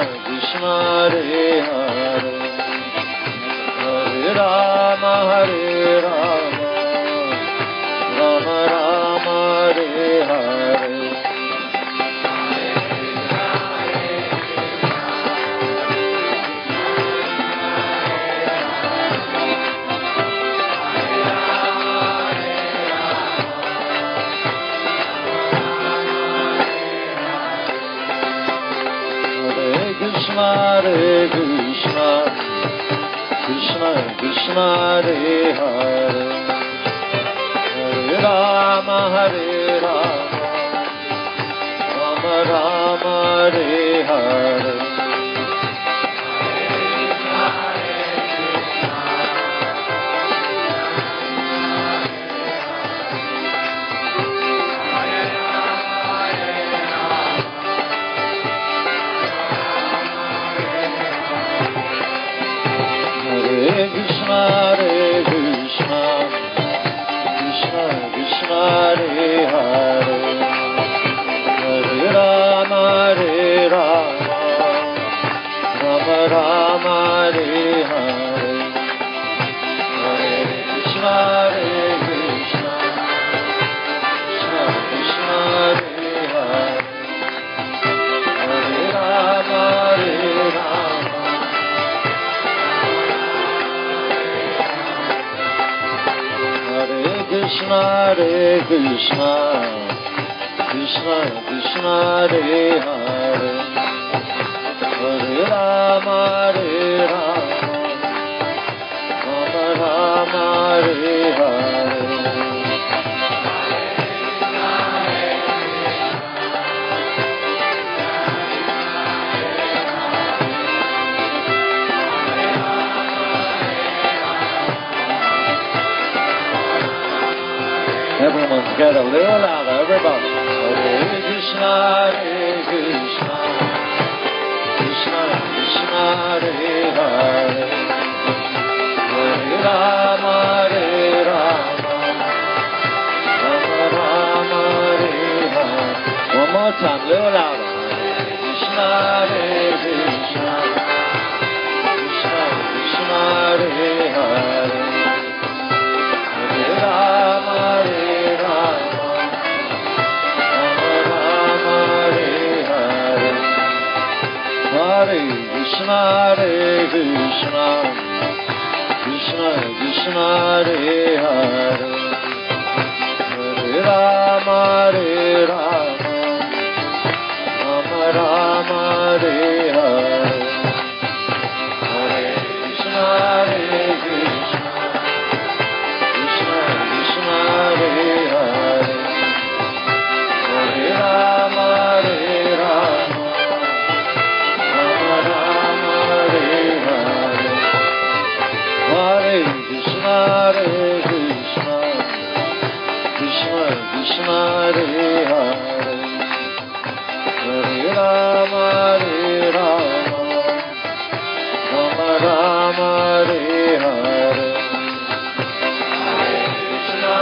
Krishna Hare Hare Hare Rama Rama Rama Hare Hare Hare Krishna, Krishna Krishna Hare Hare, Hare Rama Rama Rama Hare Hare. Hare Krishna, Krishna Krishna Hare Hare, Hare Rama Rama Rama Hare Hare. Hare Krishna, Krishna Krishna Hare Hare, Hare Rama Krishna Krishna, Krishna Krishna Hare Hare, Hare Rama Rama Rama Hare Hare. Everyone together, a little louder, everybody. Hare Krishna, Krishna Krishna Hare Hare, Hare Rama Rama Rama Hare Hare. One more time, a little louder. Hare Krishna, Krishna Krishna Hare Hare, Hare Rama Hare Krishna, Krishna Krishna Hare Hare, Hare Rama Rama Rama Hare Hare. Hare Krishna, Krishna Krishna Hare Hare, Hare Rama Hare Krishna, Krishna Krishna Hare Hare, Hare Rama Rama Rama Hare Hare. Hare Krishna,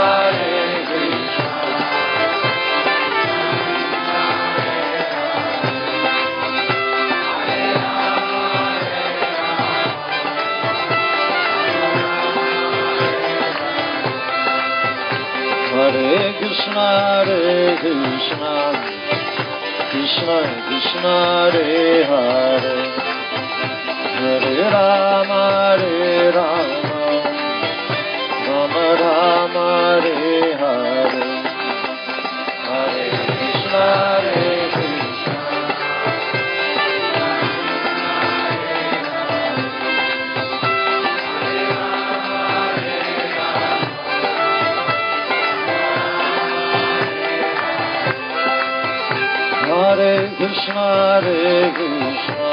Krishna Hare Krishna, Krishna Krishna Hare Hare, Hare Rama Rama Rama Hare Hare. Hare Krishna, Hare Krishna,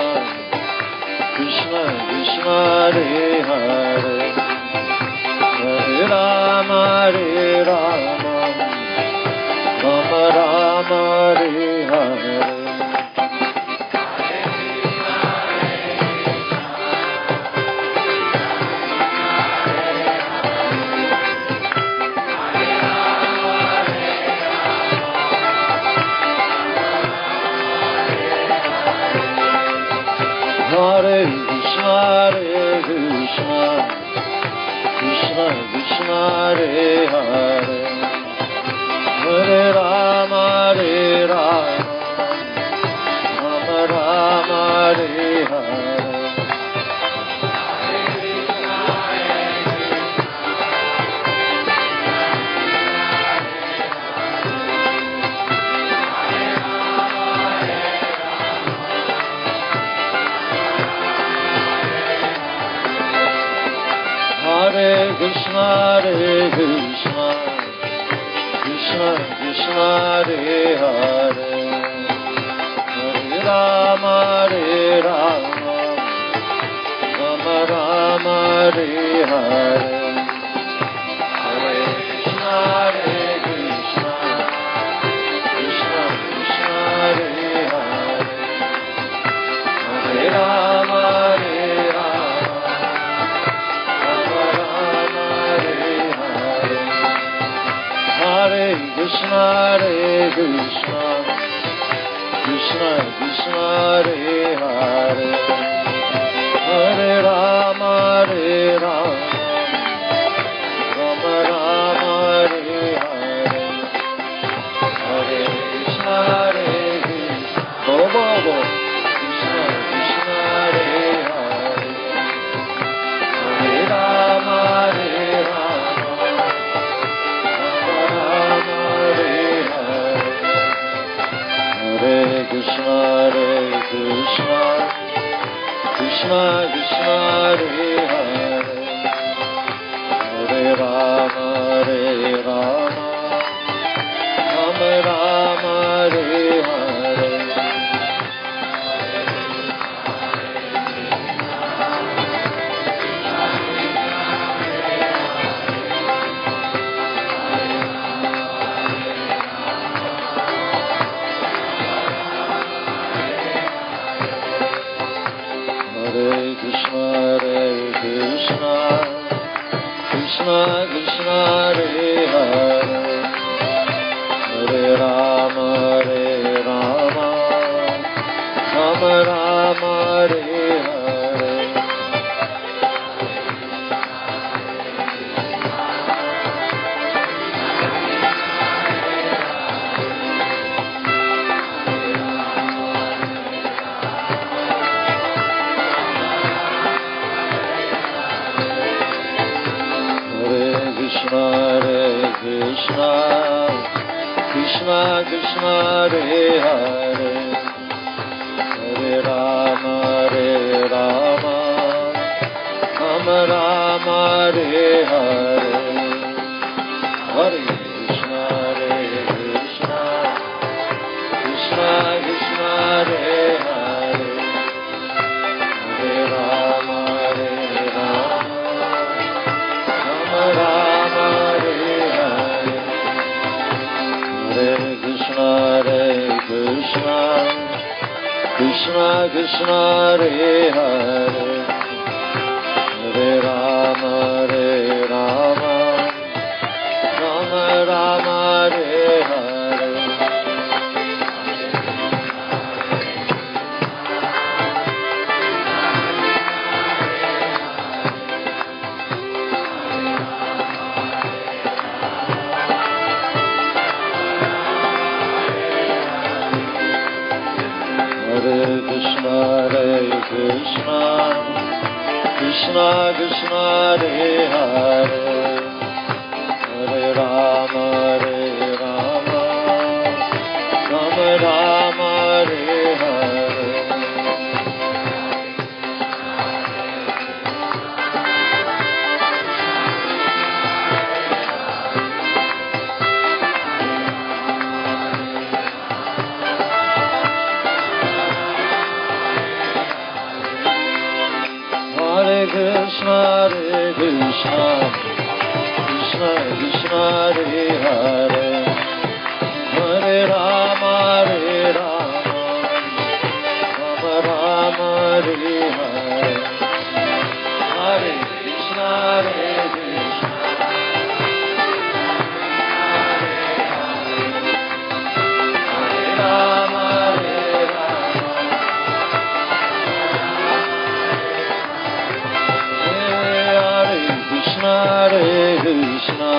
Krishna Krishna Hare Hare, Hare Rama Rama Rama Hare Hare. Krishna Hare Hare Hare Rama Rama Rama Hare Hare Hare Krishna, Krishna Krishna, Hare Hare, Hare Rama, Rama Rama, Hare Hare, Hare Krishna, Krishna Krishna, Hare Hare, Hare Rama, Hare Krishna, Krishna Krishna, Hare Hare, Hare Rama, Rama Rama, Hare Hare, Hare Krishna, Krishna Krishna, Hare Hare, Hare Rama, Hare Krishna, Krishna Krishna, Hare Hare, Hare Rama, Rama Rama, Hare Hare. Hare Krishna, Krishna Krishna, Hare Hare, Hare Rama, Rama Rama, Hare Hare. Krishna, Krishna Krishna, Hare Hare, Hare Rama, Rama Rama, Hare Hare, Hare Krishna, Krishna Krishna, Hare Hare, Hare Rama, Rama, Hare Hare, Hare Krishna, Krishna Krishna, Hare Hare, Hare Rama, Rama Rama, Hare Hare. Hare Krishna, Krishna Krishna, Hare Hare, Hare Rama, Rama Rama, Hare Hare. Hare Krishna, Krishna Krishna, Hare Hare, Hare Rama, Rama Rama, Hare Hare, Hare Krishna, Hare Rama, Hare Krishna, Hare Krishna,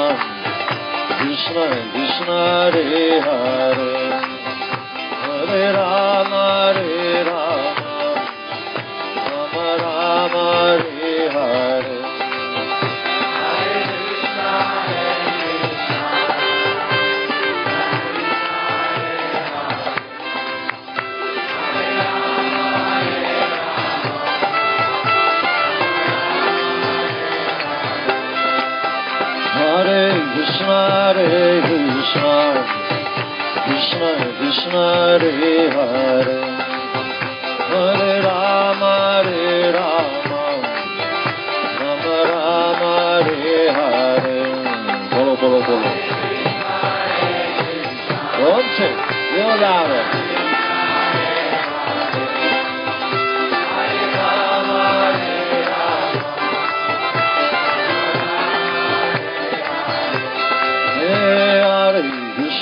Krishna Krishna Hare Hare, Hare Rama Hare Rama, Rama Rama Hare Hare. Hare Krishna, Krishna Krishna Hare Hare, Hare Rama, Rama Rama Hare Hare. Bolo, bolo, bolo. Once, real louder.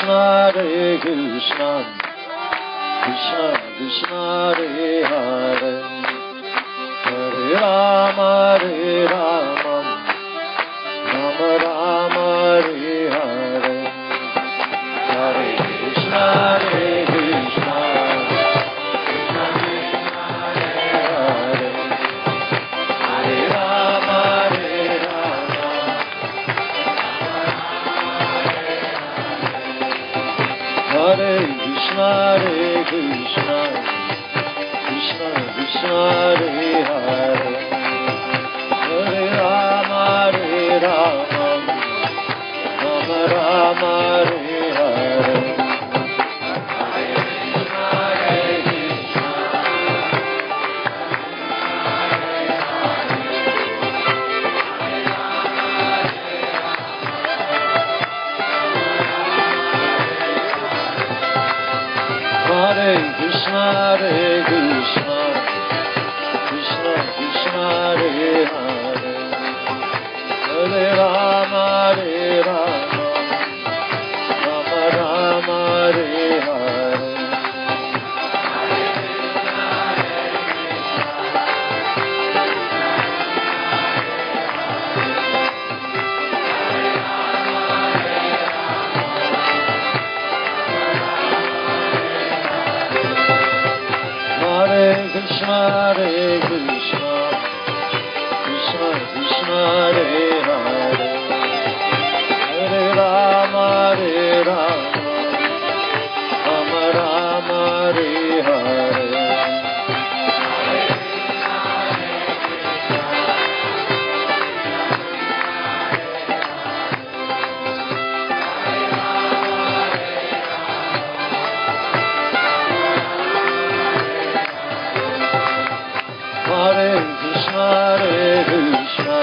Hare Krishna, Krishna Krishna Hare Hare, Hare Rama, Rama Rama Hare Hare. Hare Krishna, Krishna Krishna Hare Hare, Hare Rama, Hare Krishna, Krishna Krishna Hare Hare, Hare Rama, Rama Rama Hare Hare. Hare Krishna, Krishna Krishna Hare Hare, Hare Rama, Rama Rama Hare Hare. Hare Krishna, Krishna Krishna Hare Hare, Hare Rama, Rama Rama Hare Hare. Hare Krishna,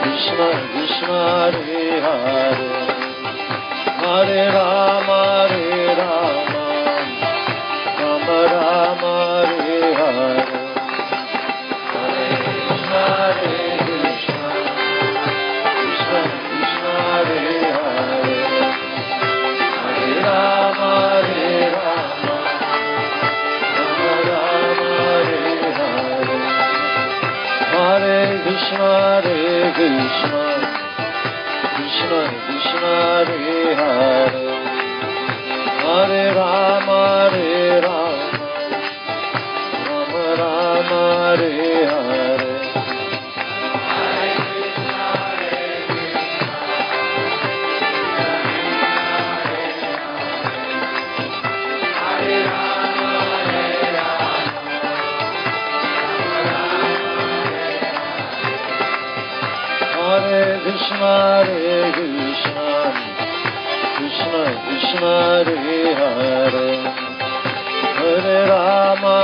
Krishna Krishna Hare Hare, Hare Rama, Rama Rama Hare Hare. Hare Krishna, Krishna Krishna Hare Hare, Hare Rama, Rama Rama Hare Hare. Hare Krishna, Krishna Krishna Hare Hare, Hare Rama, Rama Rama Hare Hare. Hare Krishna, Krishna Krishna Hare Hare, Hare Rama,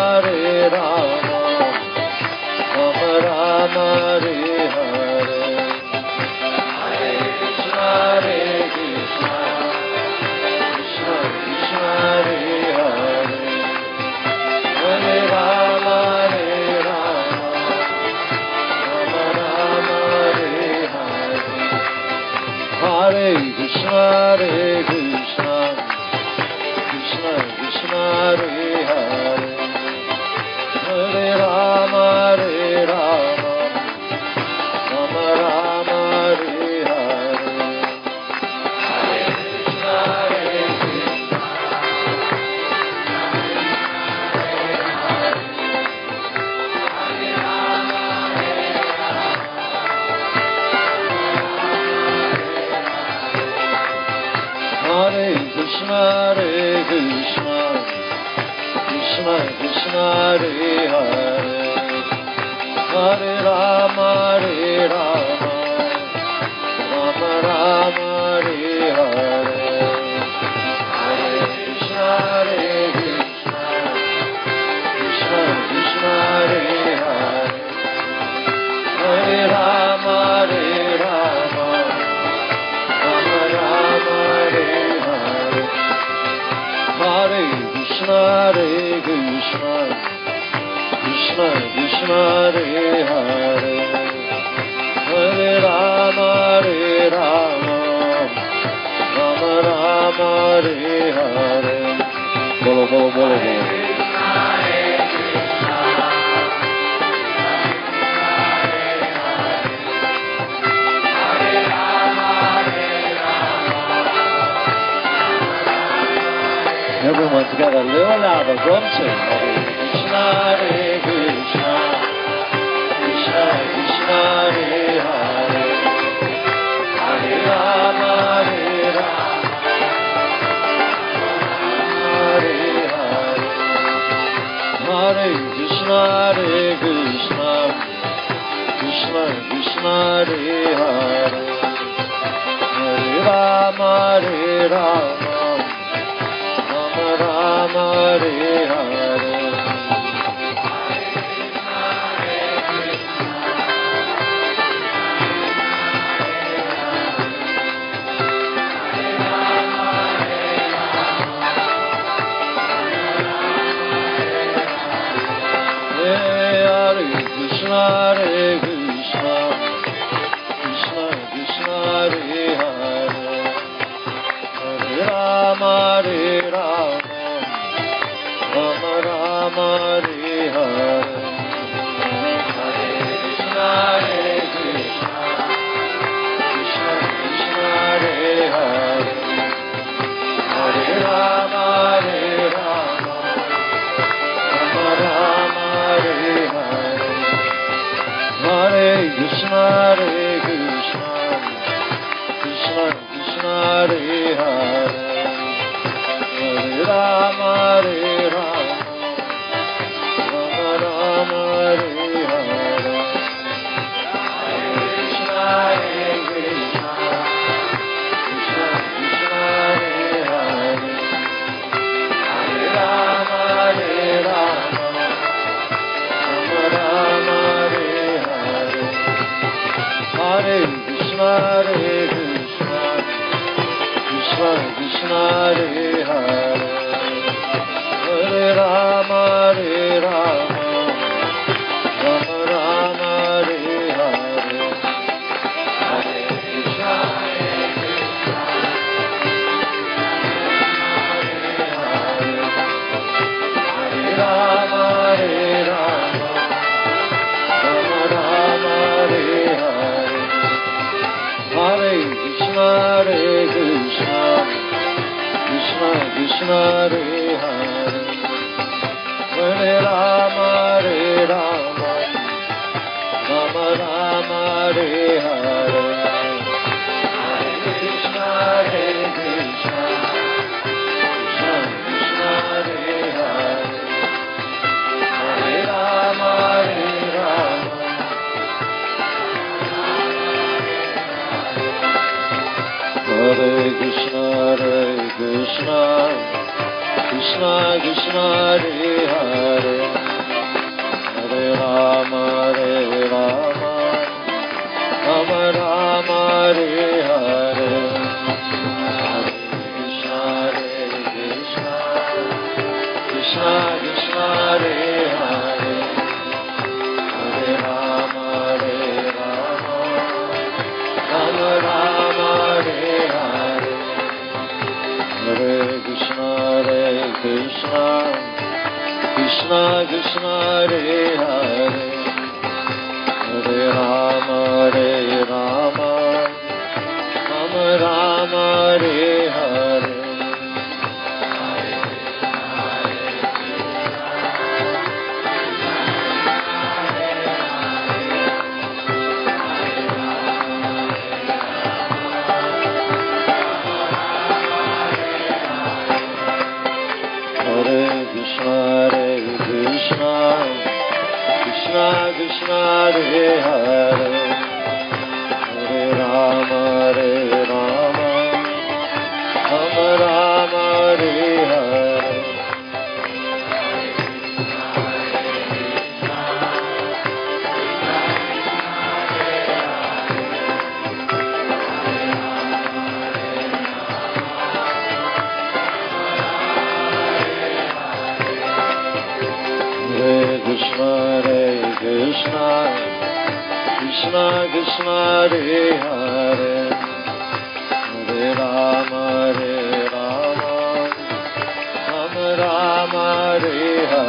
Rama Rama Hare Hare. Hare Krishna, Krishna Krishna Hare Hare, Hare Rama, Rama Rama Hare Hare. Hare Krishna, Krishna Krishna Hare Hare, Hare Rama, Rama Rama Hare Hare. Krishna, Krishna Krishna Hare Hare, Hare Rama Hare Rama, Rama Rama Hare Hare, Hare Krishna Krishna Krishna Hare Hare, Hare Rama Hare Rama, Rama Rama Hare Hare, Hare Krishna Krishna Krishna Hare Hare, Hare Rama Rama, Rama Rama Hare Hare. Bolo bolo bolo bolo. Everyone together, a little louder, drum set. Hare Krishna, Krishna Krishna, Hare Hare, Hare Rama, Hare Hare, Hare Krishna, Krishna Krishna, Hare Hare, Hare Rama, Rama Hare Hare. Hare Krishna, Krishna Krishna, Hare Hare, Hare Rama, Rama Rama Hare Hare, Hare Krishna, Krishna Krishna, Hare Hare, Hare Rama, Rama Rama Hare Hare, Hare Krishna, Krishna Krishna, Hare Hare, Hare Rama, Rama Rama Hare Hare, Hare Krishna, Krishna Krishna, Hare Hare, Hare Rama, Rama Rama Hare Hare, Hare Krishna, Krishna Krishna, Hare Hare, Hare Rama, Rama Rama Hare Hare, Hare Krishna, Hare Rama, Rama Rama Hare Hare, Hare Krishna, Krishna Krishna, Hare Hare, Hare Rama, Rama Rama Hare Hare, Hare Krishna, Krishna Krishna, Hare Hare, Hare Rama, Hare Krishna, Krishna Krishna, Hare Hare, Hare Rama, Rama Rama Hare Hare, Hare Krishna, Krishna Krishna, Hare Hare, Hare Rama, Rama Rama Hare Hare, Hare Krishna, Krishna Krishna, Hare Hare, Hare Rama, Rama Rama Hare Hare, Krishna Hare Krishna Krishna Krishna Hare Hare Hare Rama Rama Rama Hare Hare